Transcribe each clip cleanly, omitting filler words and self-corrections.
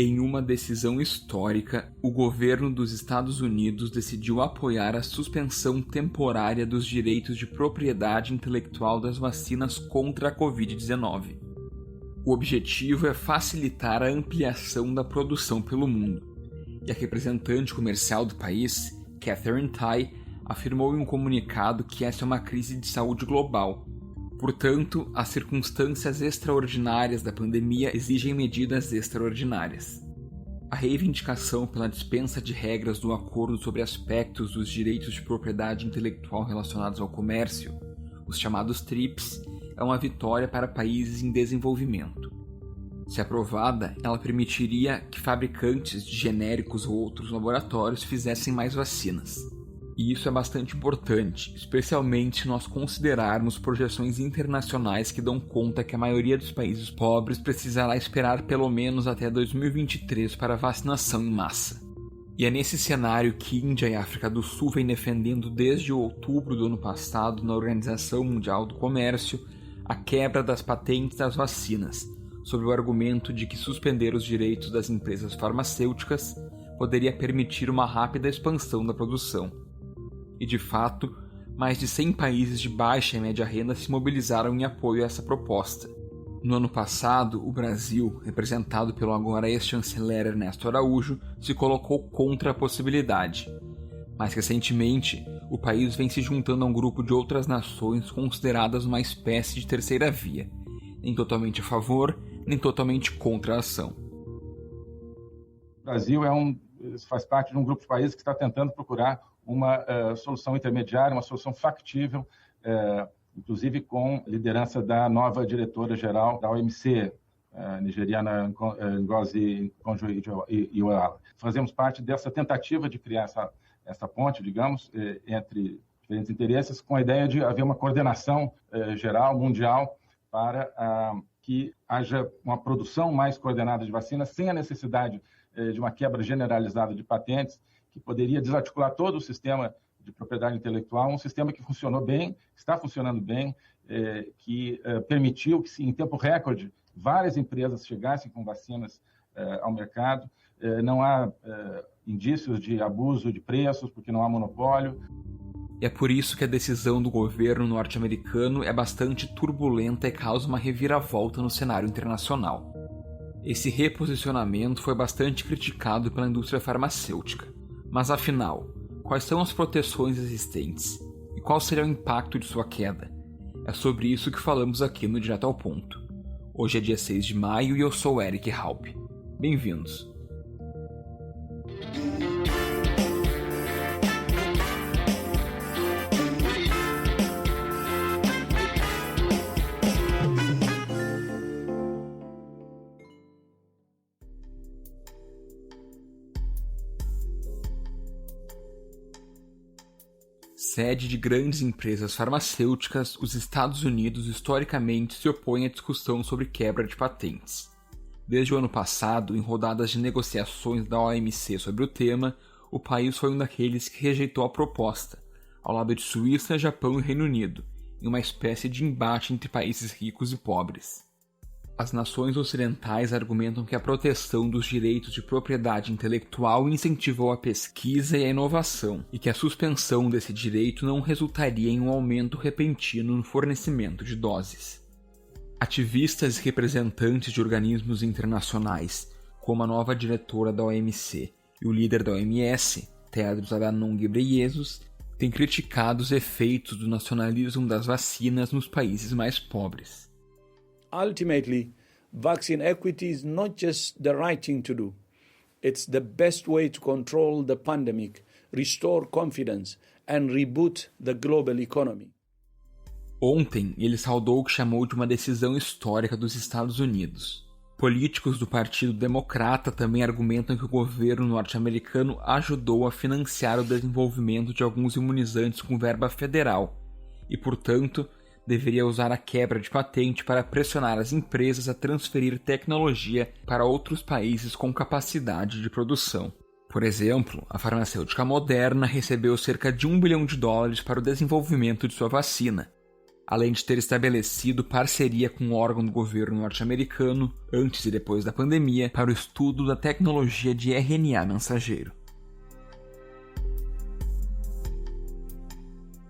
Em uma decisão histórica, o governo dos Estados Unidos decidiu apoiar a suspensão temporária dos direitos de propriedade intelectual das vacinas contra a Covid-19. O objetivo é facilitar a ampliação da produção pelo mundo, e a representante comercial do país, Katherine Tai, afirmou em um comunicado que essa é uma crise de saúde global. Portanto, as circunstâncias extraordinárias da pandemia exigem medidas extraordinárias. A reivindicação pela dispensa de regras do acordo sobre aspectos dos direitos de propriedade intelectual relacionados ao comércio, os chamados TRIPS, é uma vitória para países em desenvolvimento. Se aprovada, ela permitiria que fabricantes de genéricos ou outros laboratórios fizessem mais vacinas. E isso é bastante importante, especialmente se nós considerarmos projeções internacionais que dão conta que a maioria dos países pobres precisará esperar pelo menos até 2023 para vacinação em massa. E é nesse cenário que Índia e África do Sul vêm defendendo desde outubro do ano passado na Organização Mundial do Comércio a quebra das patentes das vacinas, sob o argumento de que suspender os direitos das empresas farmacêuticas poderia permitir uma rápida expansão da produção. E, de fato, mais de 100 países de baixa e média renda se mobilizaram em apoio a essa proposta. No ano passado, o Brasil, representado pelo agora ex-chanceler Ernesto Araújo, se colocou contra a possibilidade. Mais recentemente, o país vem se juntando a um grupo de outras nações consideradas uma espécie de terceira via, nem totalmente a favor, nem totalmente contra a ação. O Brasil faz parte de um grupo de países que está tentando procurar uma solução intermediária, uma solução factível, inclusive com liderança da nova diretora-geral da OMC, nigeriana Ngozi Okonjo-Iweala. Fazemos parte dessa tentativa de criar essa ponte, digamos, entre diferentes interesses, com a ideia de haver uma coordenação geral, mundial, para que haja uma produção mais coordenada de vacinas, sem a necessidade de uma quebra generalizada de patentes, que poderia desarticular todo o sistema de propriedade intelectual, um sistema que funcionou bem, está funcionando bem, que permitiu que, em tempo recorde, várias empresas chegassem com vacinas ao mercado. Não há indícios de abuso de preços, porque não há monopólio. E é por isso que a decisão do governo norte-americano é bastante turbulenta e causa uma reviravolta no cenário internacional. Esse reposicionamento foi bastante criticado pela indústria farmacêutica. Mas afinal, quais são as proteções existentes? E qual será o impacto de sua queda? É sobre isso que falamos aqui no Direto ao Ponto. Hoje é dia 6 de maio e eu sou Eric Halp. Bem-vindos! Sede de grandes empresas farmacêuticas, os Estados Unidos historicamente se opõem à discussão sobre quebra de patentes. Desde o ano passado, em rodadas de negociações da OMC sobre o tema, o país foi um daqueles que rejeitou a proposta, ao lado de Suíça, Japão e Reino Unido, em uma espécie de embate entre países ricos e pobres. As nações ocidentais argumentam que a proteção dos direitos de propriedade intelectual incentivou a pesquisa e a inovação, e que a suspensão desse direito não resultaria em um aumento repentino no fornecimento de doses. Ativistas e representantes de organismos internacionais, como a nova diretora da OMC e o líder da OMS, Tedros Adhanom Ghebreyesus, têm criticado os efeitos do nacionalismo das vacinas nos países mais pobres. Ultimately, vaccine equity is not just the right thing to do. It's the best way to control the pandemic, restore confidence, and reboot the global economy. Ontem, ele saudou o que chamou de uma decisão histórica dos Estados Unidos. Políticos do Partido Democrata também argumentam que o governo norte-americano ajudou a financiar o desenvolvimento de alguns imunizantes com verba federal e, portanto, deveria usar a quebra de patente para pressionar as empresas a transferir tecnologia para outros países com capacidade de produção. Por exemplo, a farmacêutica Moderna recebeu cerca de $1 bilhão para o desenvolvimento de sua vacina. além de ter estabelecido parceria com o órgão do governo norte-americano, antes e depois da pandemia, para o estudo da tecnologia de RNA mensageiro.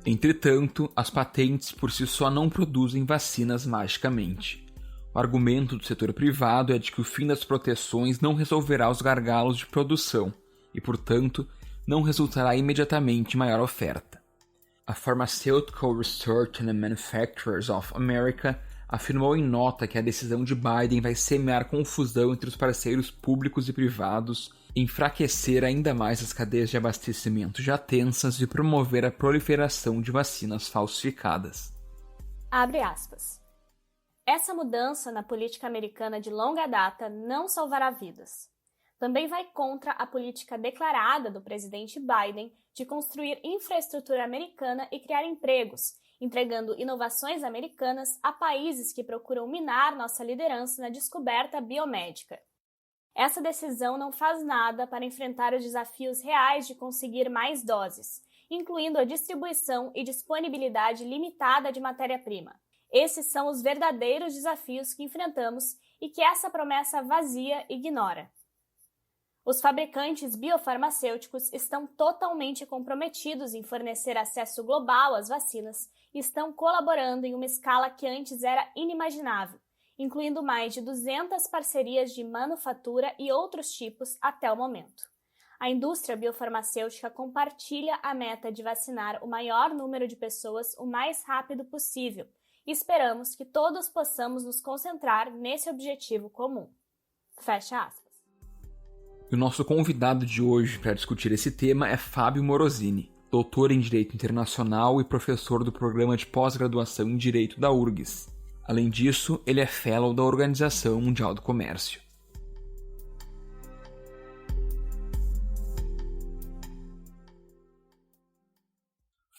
Entretanto, as patentes por si só não produzem vacinas magicamente. O argumento do setor privado é de que o fim das proteções não resolverá os gargalos de produção e, portanto, não resultará imediatamente em maior oferta. A Pharmaceutical Research and Manufacturers of America afirmou em nota que a decisão de Biden vai semear confusão entre os parceiros públicos e privados, enfraquecer ainda mais as cadeias de abastecimento já tensas e promover a proliferação de vacinas falsificadas. Abre aspas. Essa mudança na política americana de longa data não salvará vidas. Também vai contra a política declarada do presidente Biden de construir infraestrutura americana e criar empregos, entregando inovações americanas a países que procuram minar nossa liderança na descoberta biomédica. Essa decisão não faz nada para enfrentar os desafios reais de conseguir mais doses, incluindo a distribuição e disponibilidade limitada de matéria-prima. Esses são os verdadeiros desafios que enfrentamos e que essa promessa vazia ignora. Os fabricantes biofarmacêuticos estão totalmente comprometidos em fornecer acesso global às vacinas e estão colaborando em uma escala que antes era inimaginável, incluindo mais de 200 parcerias de manufatura e outros tipos até o momento. A indústria biofarmacêutica compartilha a meta de vacinar o maior número de pessoas o mais rápido possível e esperamos que todos possamos nos concentrar nesse objetivo comum. Fecha aspas. E o nosso convidado de hoje para discutir esse tema é Fábio Morosini, doutor em Direito Internacional e professor do programa de pós-graduação em Direito da URGS. Além disso, ele é fellow da Organização Mundial do Comércio.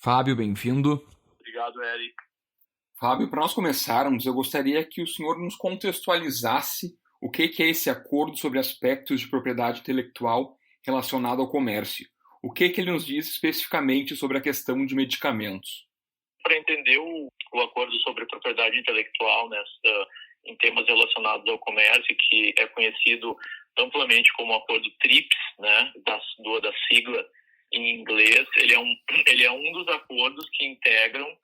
Fábio, bem-vindo. Obrigado, Eric. Fábio, para nós começarmos, eu gostaria que o senhor nos contextualizasse o que é esse acordo sobre aspectos de propriedade intelectual relacionado ao comércio. O que ele nos diz especificamente sobre a questão de medicamentos? Para entender o acordo sobre propriedade intelectual em temas relacionados ao comércio, que é conhecido amplamente como acordo TRIPS, da sigla em inglês, ele é um dos acordos que integram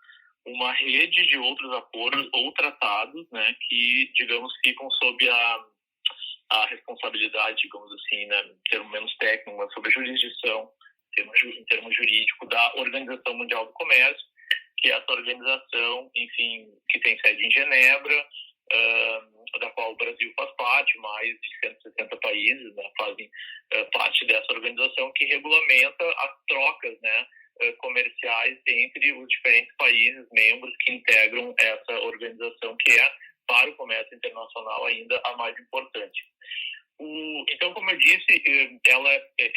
uma rede de outros acordos ou tratados, que, digamos, ficam sob a responsabilidade, digamos assim, em termo menos técnico, mas sob a jurisdição, em termo jurídico, da Organização Mundial do Comércio, que é essa organização, enfim, que tem sede em Genebra, da qual o Brasil faz parte, mais de 160 países fazem parte dessa organização, que regulamenta as trocas, comerciais entre os diferentes países membros que integram essa organização, que é, para o comércio internacional, ainda a mais importante. Então, como eu disse,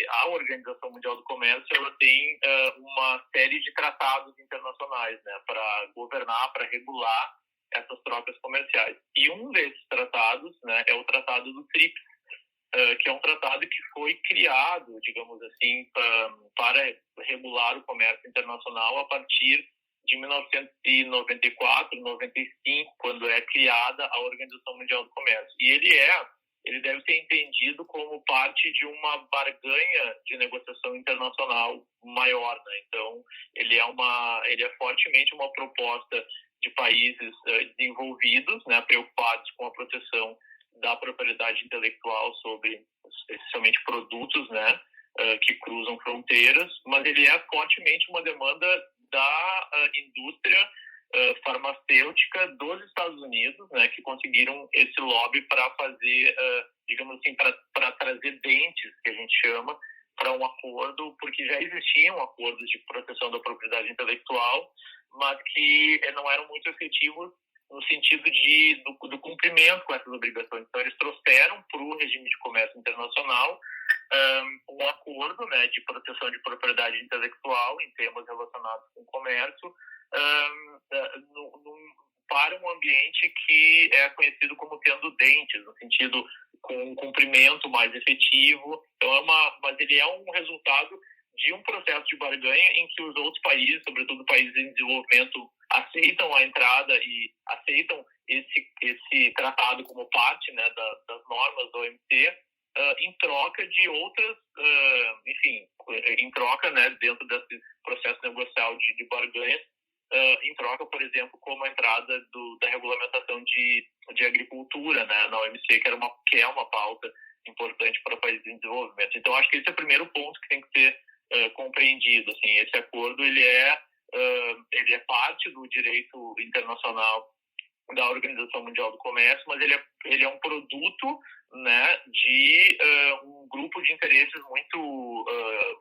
a Organização Mundial do Comércio ela tem uma série de tratados internacionais para governar, para regular essas trocas comerciais. E um desses tratados é o Tratado do TRIPS, que é um tratado que foi criado, digamos assim, para regular o comércio internacional a partir de 1994, 95, quando é criada a Organização Mundial do Comércio. E ele deve ser entendido como parte de uma barganha de negociação internacional maior, Então, ele é fortemente uma proposta de países desenvolvidos, preocupados com a proteção da propriedade intelectual sobre, especialmente, produtos, que cruzam fronteiras, mas ele é fortemente uma demanda da indústria farmacêutica dos Estados Unidos, que conseguiram esse lobby para fazer, digamos assim, para trazer dentes, que a gente chama, para um acordo, porque já existiam acordos de proteção da propriedade intelectual, mas que não eram muito efetivos no sentido do cumprimento com essas obrigações. Então, eles trouxeram para o regime de comércio internacional um acordo de proteção de propriedade intelectual em temas relacionados com comércio para um ambiente que é conhecido como tendo dentes, no sentido com um cumprimento mais efetivo. Então, mas ele é um resultado de um processo de barganha em que os outros países, sobretudo países em desenvolvimento, aceitam a entrada e aceitam esse tratado como parte, né, das normas da OMC, em troca de outras, enfim, em troca, né, dentro desse processo negocial de barganhas, em troca, por exemplo, como a entrada da regulamentação de agricultura, né, na OMC, que é uma pauta importante para países em desenvolvimento. Então, acho que esse é o primeiro ponto que tem que ser compreendido. Assim, esse acordo ele é parte do direito internacional da Organização Mundial do Comércio, mas ele é um produto, né, de um grupo de interesses muito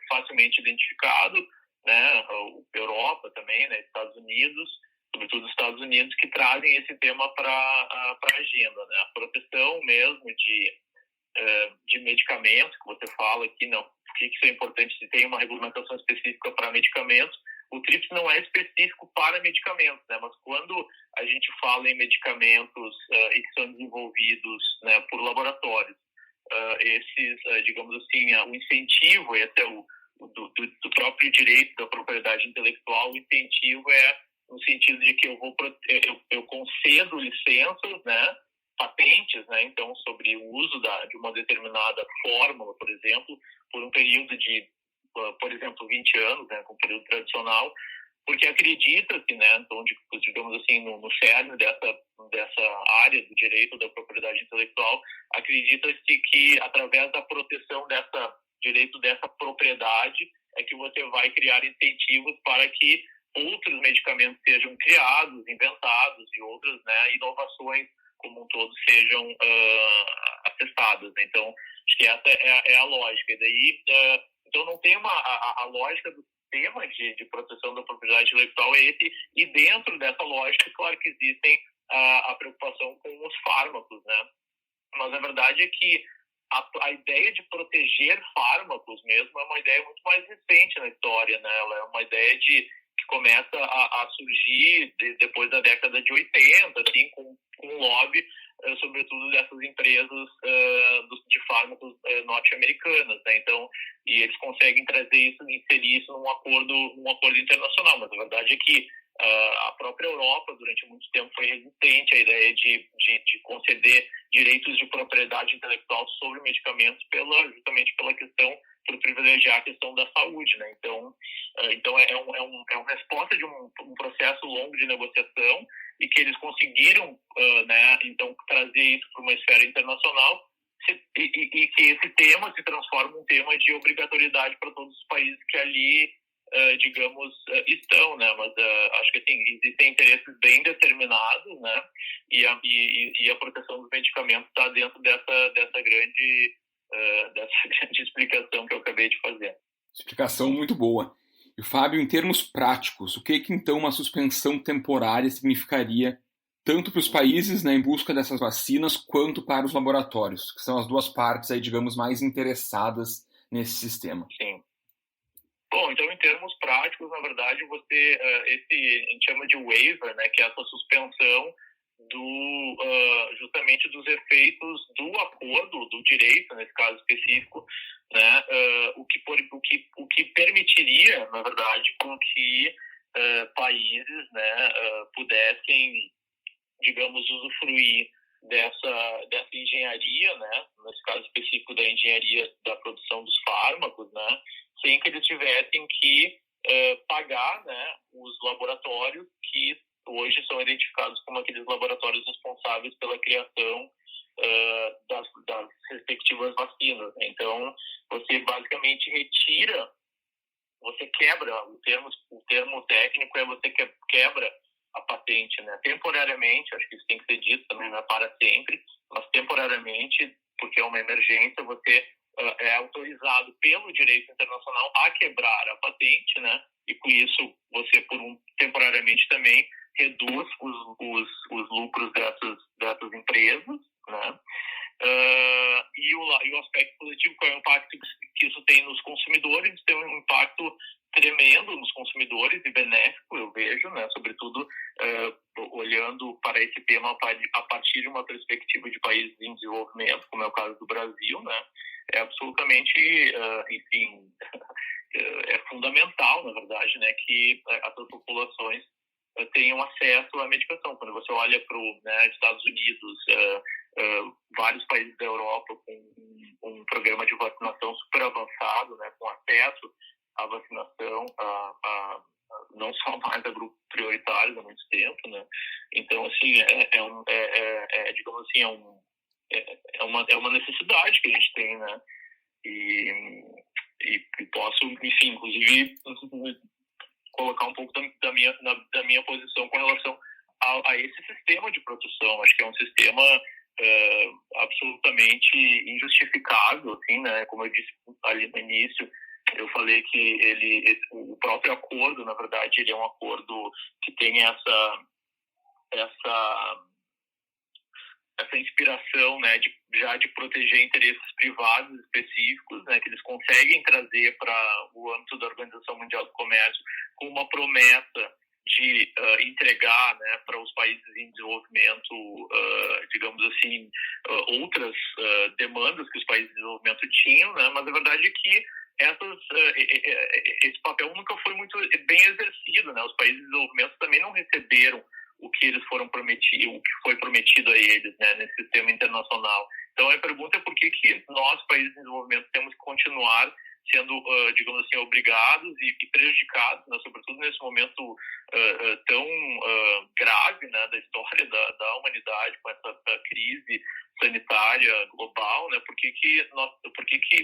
facilmente identificado, né, Europa também, né, Estados Unidos, sobretudo os Estados Unidos, que trazem esse tema para a agenda, né, a proteção mesmo de medicamentos, que você fala aqui, não, por que isso é importante se tem uma regulamentação específica para medicamentos. O TRIPS não é específico para medicamentos, né? Mas quando a gente fala em medicamentos e que são desenvolvidos, né, por laboratórios, esses, digamos assim, o incentivo, esse é do próprio direito da propriedade intelectual, o incentivo é no sentido de que eu concedo licenças, né, patentes, né, então, sobre o uso de uma determinada fórmula, por exemplo, por um período de, por exemplo, 20 anos, né, com o período tradicional, porque acredita-se, né, então, digamos assim, no cerne dessa área do direito da propriedade intelectual, acredita-se que, através da proteção dessa direito dessa propriedade, é que você vai criar incentivos para que outros medicamentos sejam criados, inventados e outras, né, inovações como um todo sejam acessadas. Então, acho que essa é a lógica. E daí, então, não tem a lógica do sistema de proteção da propriedade intelectual é esse, e dentro dessa lógica, claro que existem a preocupação com os fármacos, né? Mas a verdade é que a ideia de proteger fármacos mesmo é uma ideia muito mais recente na história, né? Ela é uma ideia que começa a surgir depois da década de 80, assim, com um lobby, sobretudo dessas empresas de fármacos norte-americanas, né? Então, e eles conseguem trazer isso, inserir isso num acordo internacional, mas a verdade é que a própria Europa, durante muito tempo, foi resistente à ideia de conceder direitos de propriedade intelectual sobre medicamentos justamente pela questão, por privilegiar a questão da saúde, né? Então é uma resposta de um processo longo de negociação e que eles conseguiram, né, então, trazer isso para uma esfera internacional e que esse tema se transforma em um tema de obrigatoriedade para todos os países que ali, digamos, estão, né? Mas acho que assim, existem interesses bem determinados, né? E a proteção dos medicamentos está dentro dessa grande explicação que eu acabei de fazer. Explicação muito boa. E Fábio, em termos práticos, o que então uma suspensão temporária significaria tanto para os países, né, em busca dessas vacinas, quanto para os laboratórios, que são as duas partes aí, digamos, mais interessadas nesse sistema? Sim. Bom, então, em termos práticos, na verdade, a gente chama de waiver, né, que é essa suspensão justamente dos efeitos do acordo, do direito, nesse caso específico, né, o que permitiria, na verdade, com que países, né, pudessem, digamos, usufruir dessa engenharia, né, nesse caso específico da engenharia da produção dos fármacos, né, sem que eles tivessem que pagar, né, os laboratórios que hoje são identificados como aqueles laboratórios responsáveis pela criação das respectivas vacinas, né? Então, você basicamente você quebra, o termo técnico é você quebra a patente, né? Temporariamente, acho que isso tem que ser dito também, não é para sempre, mas temporariamente, porque é uma emergência, você é autorizado pelo direito internacional a quebrar a patente, né? E com isso, você, temporariamente também, reduz os lucros dessas empresas, né? E o aspecto positivo, qual é o impacto que isso tem nos consumidores? Tem um impacto tremendo nos consumidores e benéfico, eu vejo, né? Sobretudo olhando para esse tema a partir de uma perspectiva de países em desenvolvimento, como é o caso do Brasil, né? É absolutamente, enfim, é fundamental, na verdade, né, que essas populações tenham acesso à medicação. Quando você olha para os Estados Unidos, vários países da Europa com um programa de vacinação super avançado, né, com acesso à vacinação, não só mais a grupos prioritários há muito tempo, né? Então, assim, digamos assim, é uma necessidade que a gente tem, né? E posso, enfim, inclusive, colocar um pouco da minha posição com relação a esse sistema de proteção. Acho que é um sistema absolutamente injustificável, assim, né? Como eu disse ali no início, eu falei que o próprio acordo, na verdade, ele é um acordo que tem essa inspiração, né, de proteger interesses privados específicos, né, que eles conseguem trazer para o âmbito da Organização Mundial do Comércio com uma promessa de entregar, né, para os países em desenvolvimento, digamos assim, outras demandas que os países em desenvolvimento tinham, né, mas a verdade é que esse papel nunca foi muito bem exercido, né? Os países em desenvolvimento também não receberam o que eles foram prometidos, o que foi prometido a eles, né, nesse sistema internacional. Então a pergunta é por que nós, países em desenvolvimento, temos que continuar sendo, digamos assim, obrigados e prejudicados, né, sobretudo nesse momento tão grave, né, da história da humanidade, com essa crise sanitária global, né? Por que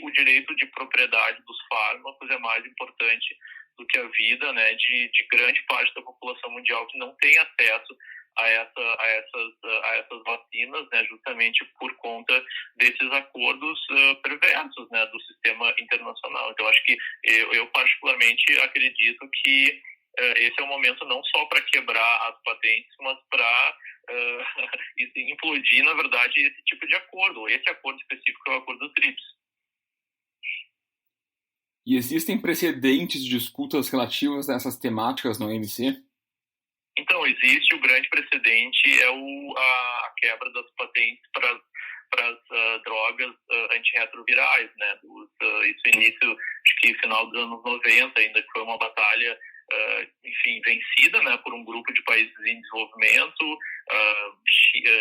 o direito de propriedade dos fármacos é mais importante do que a vida, né, de grande parte da população mundial que não tem acesso a essas vacinas, né, justamente por conta desses acordos perversos, né, do sistema internacional. Então, acho que eu particularmente acredito que esse é um momento não só para quebrar as patentes, mas para implodir, na verdade, esse tipo de acordo. Esse acordo específico é o acordo TRIPS. E existem precedentes de disputas relativas a essas temáticas na OMC? Então, existe o grande precedente, a quebra das patentes para as drogas antirretrovirais, né? Isso início, acho que final dos anos 90, ainda que foi uma batalha, enfim, vencida, né, por um grupo de países em desenvolvimento,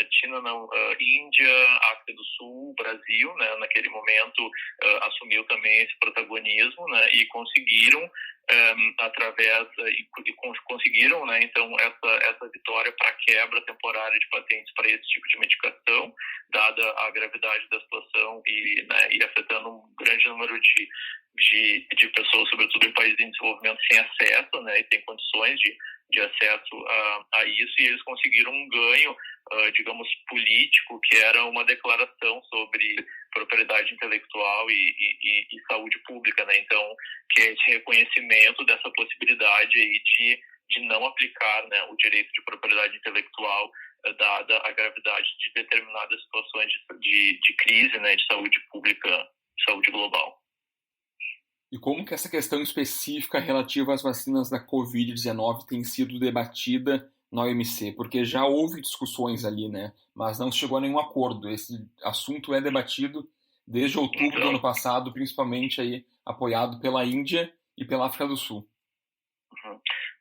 China, não, Índia, África do Sul, Brasil, né, naquele momento assumiu também esse protagonismo, né, e conseguiram conseguiram, né, então essa vitória para a quebra temporária de patentes para esse tipo de medicação, dada a gravidade da situação e afetando um grande número de pessoas, sobretudo em países em desenvolvimento, sem acesso, né, e tem condições de acesso a isso, e eles conseguiram um ganho, digamos, político, que era uma declaração sobre propriedade intelectual e saúde pública, né? Então, que é esse reconhecimento dessa possibilidade aí de não aplicar, né, o direito de propriedade intelectual, dada a gravidade de determinadas situações de crise, né, de saúde pública, saúde global. E como que essa questão específica relativa às vacinas da Covid-19 tem sido debatida na OMC? Porque já houve discussões ali, né? Mas não se chegou a nenhum acordo. Esse assunto é debatido desde outubro do ano passado, principalmente aí apoiado pela Índia e pela África do Sul.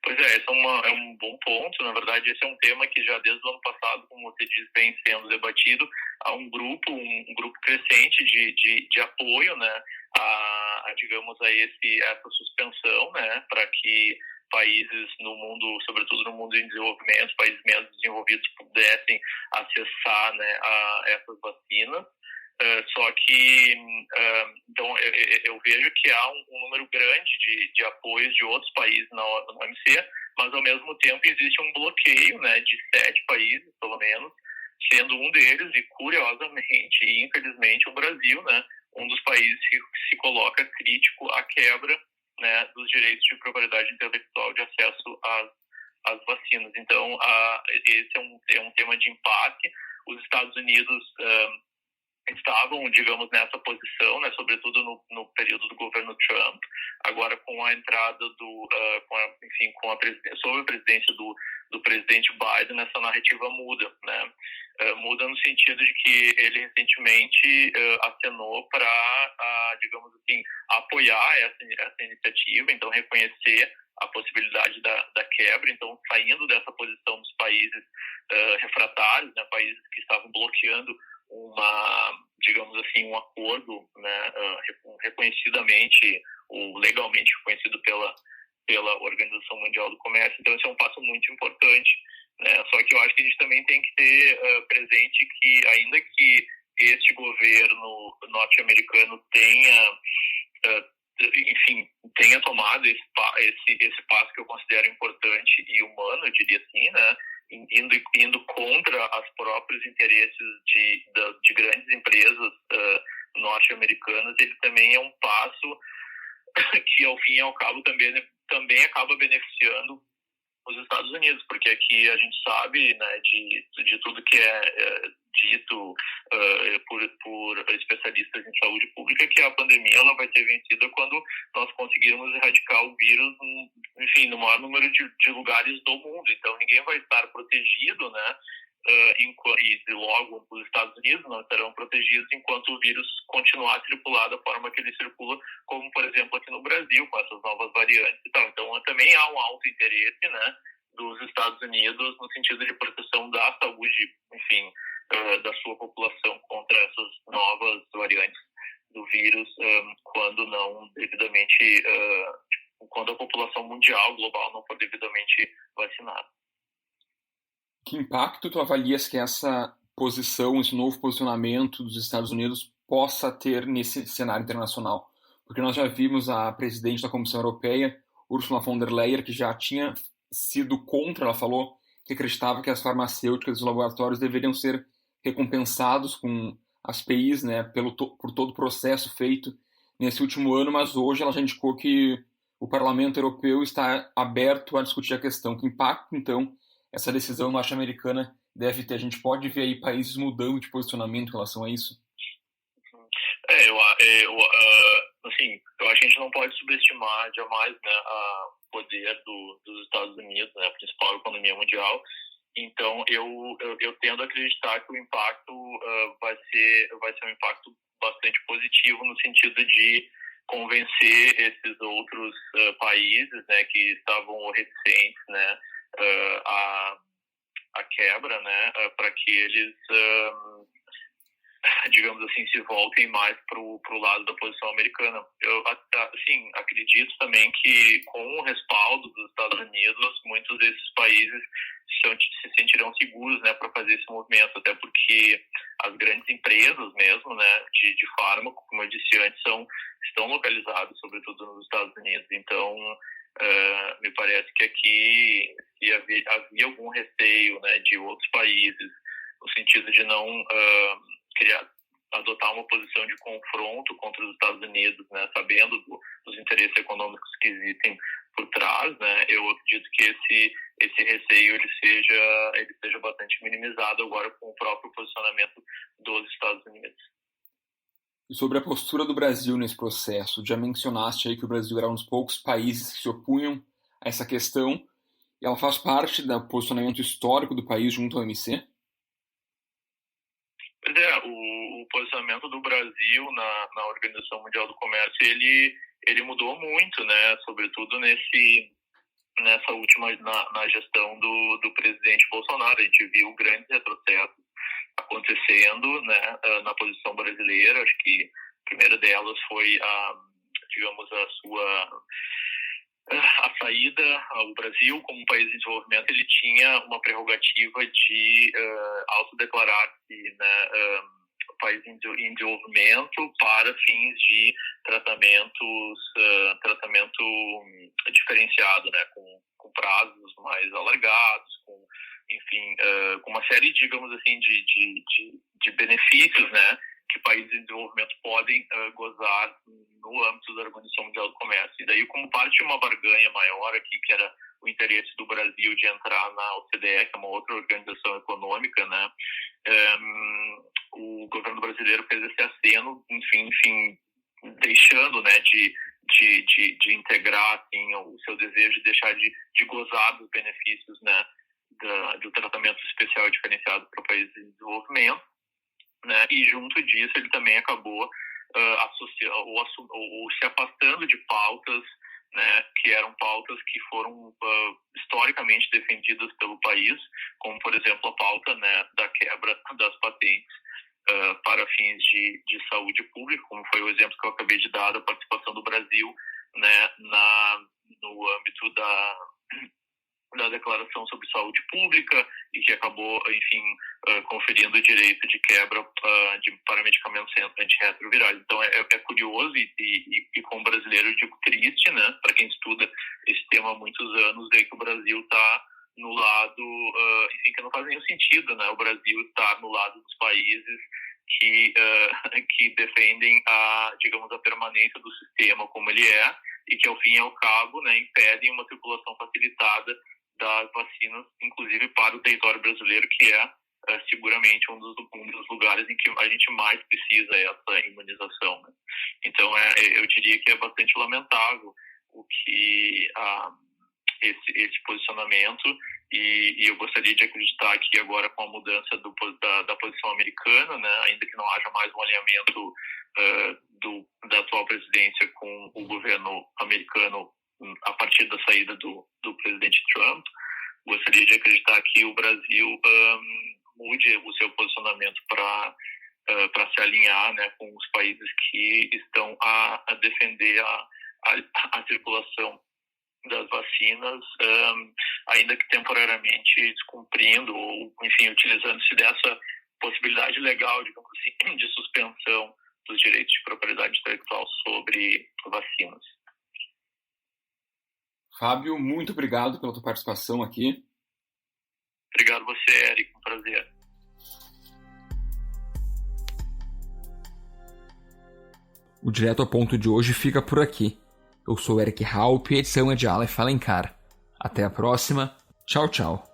Pois é, esse é um bom ponto. Na verdade, esse é um tema que já desde o ano passado, como você diz, vem sendo debatido. Há um grupo crescente de apoio, né, digamos, a essa suspensão, né, para que países no mundo, sobretudo no mundo em desenvolvimento, países menos desenvolvidos, pudessem acessar, né, essas vacinas. Só que, então, eu vejo que há um número grande de apoios de outros países na OMC, mas, ao mesmo tempo, existe um bloqueio, né, de 7 países, pelo menos, sendo um deles, e curiosamente e infelizmente, o Brasil, né, um dos países que se coloca crítico à quebra, né, dos direitos de propriedade intelectual de acesso às vacinas. Então, esse é um tema de impasse. Os Estados Unidos estavam, digamos, nessa posição, né, sobretudo no período do governo Trump. Agora, com a entrada sob a presidência do do presidente Biden, essa narrativa muda, né? Muda no sentido de que ele recentemente acenou para, digamos assim, apoiar essa iniciativa, então reconhecer a possibilidade da quebra, então saindo dessa posição dos países refratários, né, países que estavam bloqueando digamos assim, um acordo, né, reconhecidamente ou legalmente reconhecido pela Organização Mundial do Comércio. Então, esse é um passo muito importante, né? Só que eu acho que a gente também tem que ter presente que, ainda que este governo norte-americano tenha tomado esse passo que eu considero importante e humano, eu diria assim, né, indo contra os próprios interesses de grandes empresas norte-americanas, ele também é um passo que, ao fim e ao cabo, também acaba beneficiando os Estados Unidos, porque aqui a gente sabe, né, de tudo que é dito por especialistas em saúde pública, que a pandemia ela vai ser vencida quando nós conseguirmos erradicar o vírus, enfim, no maior número de lugares do mundo. Então, ninguém vai estar protegido, né? E logo os Estados Unidos não estarão protegidos enquanto o vírus continuar a circular da forma que ele circula, como, por exemplo, aqui no Brasil, com essas novas variantes e tal. Então, também há um alto interesse, né, dos Estados Unidos no sentido de proteção da saúde, enfim, da sua população contra essas novas variantes do vírus, quando não devidamente, quando a população mundial, global, não for devidamente vacinada. Que impacto tu avalias que essa posição, esse novo posicionamento dos Estados Unidos possa ter nesse cenário internacional? Porque nós já vimos a presidente da Comissão Europeia, Ursula von der Leyen, que já tinha sido contra, ela falou que acreditava que as farmacêuticas e os laboratórios deveriam ser recompensados com as PIs, né, por todo o processo feito nesse último ano, mas hoje ela já indicou que o Parlamento Europeu está aberto a discutir a questão. Que impacto, então, essa decisão norte-americana deve ter? A gente pode ver aí países mudando de posicionamento em relação a isso? Eu acho que a gente não pode subestimar jamais, né, o poder dos Estados Unidos, né, a principal economia mundial. Então, eu tendo a acreditar que o impacto vai ser um impacto bastante positivo no sentido de convencer esses outros países, né, que estavam reticentes, né, a quebra, né, para que eles, digamos assim, se voltem mais para o lado da posição americana. Eu, assim, acredito também que, com o respaldo dos Estados Unidos, muitos desses países se sentirão seguros, né, para fazer esse movimento, até porque as grandes empresas mesmo, né, de fármaco, como eu disse antes, estão localizadas, sobretudo nos Estados Unidos. Então, me parece que aqui, se havia algum receio, né, de outros países, no sentido de não adotar uma posição de confronto contra os Estados Unidos, né, sabendo dos interesses econômicos que existem por trás, né, eu acredito que esse receio ele seja bastante minimizado agora com o próprio posicionamento dos Estados Unidos. E sobre a postura do Brasil nesse processo, já mencionaste aí que o Brasil era um dos poucos países que se opunham a essa questão, e ela faz parte do posicionamento histórico do país junto ao OMC? Pois é, o posicionamento do Brasil na Organização Mundial do Comércio, ele mudou muito, né, sobretudo nessa última, na gestão do presidente Bolsonaro. A gente viu grandes retrocessos acontecendo, né, na posição brasileira. Acho que a primeira delas foi a saída. O Brasil, como um país em desenvolvimento, ele tinha uma prerrogativa de autodeclarar-se, né, país em desenvolvimento para fins de tratamento diferenciado, né, com prazos mais alargados, enfim, com uma série, digamos assim, de benefícios, né, que países em desenvolvimento podem gozar no âmbito da Organização Mundial do Comércio. E daí, como parte de uma barganha maior aqui, que era o interesse do Brasil de entrar na OCDE, que é uma outra organização econômica, né, o governo brasileiro fez esse aceno, enfim, deixando, né, de integrar, assim, o seu desejo de deixar de gozar dos benefícios, né, do tratamento especial diferenciado para países em desenvolvimento, né? E junto disso ele também acabou se afastando de pautas, né, que eram pautas que foram historicamente defendidas pelo país, como, por exemplo, a pauta, né, da quebra das patentes para fins de saúde pública, como foi o exemplo que eu acabei de dar da participação do Brasil, né, no âmbito da Declaração sobre Saúde Pública, e que acabou, enfim, conferindo o direito de quebra para medicamentos antirretrovirais. Então, é curioso e como brasileiro, eu digo triste, né, para quem estuda esse tema há muitos anos, ver que o Brasil está no lado, enfim, que não faz nenhum sentido, né, o Brasil está no lado dos países que defendem a permanência do sistema como ele é, e que, ao fim e ao cabo, né, impedem uma circulação facilitada das vacinas, inclusive para o território brasileiro, que é seguramente um dos lugares em que a gente mais precisa essa imunização, né? Então, eu diria que é bastante lamentável esse posicionamento, e eu gostaria de acreditar que agora, com a mudança da posição americana, né, ainda que não haja mais um alinhamento da atual presidência com o governo americano a partir da saída do presidente Trump, gostaria de acreditar que o Brasil mude o seu posicionamento para se alinhar, né, com os países que estão a defender a circulação das vacinas, ainda que temporariamente descumprindo ou, enfim, utilizando-se dessa possibilidade legal, digamos assim, de suspensão dos direitos de propriedade intelectual sobre vacinas. Fábio, muito obrigado pela tua participação aqui. Obrigado a você, Eric. Um prazer. O Direto ao Ponto de hoje fica por aqui. Eu sou Eric Halp e a edição é de Aleph Alencar. Até a próxima. Tchau, tchau.